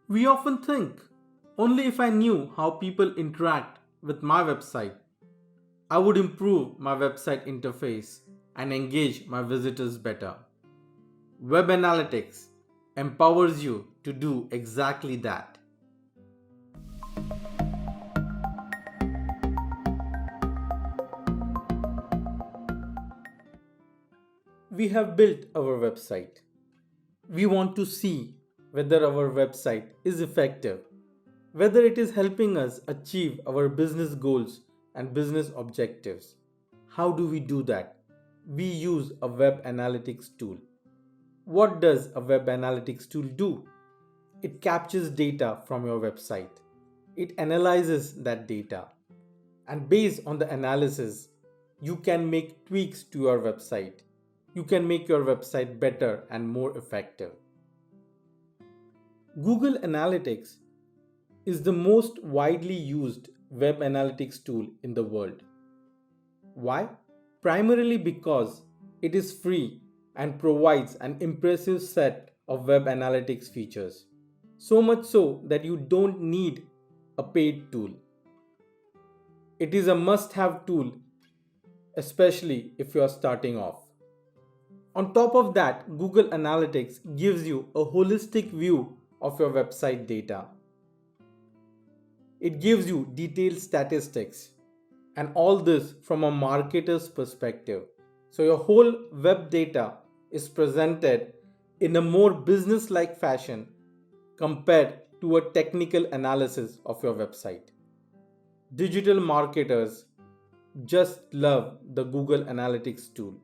We often think only if I knew how people interact with my website, I would improve my website interface and engage my visitors better. Web analytics empowers you to do exactly that. We have built our website. We want to see whether our website is effective, whether it is helping us achieve our business goals and business objectives. How do we do that? We use a web analytics tool. What does a web analytics tool do? It captures data from your website. It analyzes that data. And based on the analysis, you can make tweaks to your website. You can make your website better and more effective. Google Analytics is the most widely used web analytics tool in the world. Why? Primarily because it is free and provides an impressive set of web analytics features. So much so that you don't need a paid tool. It is a must have tool, especially if you are starting off. On top of that, Google Analytics gives you a holistic view of your website data. It gives you detailed statistics and all this from a marketer's perspective. So your whole web data is presented in a more business like fashion compared to a technical analysis of your website. Digital marketers just love the Google Analytics tool.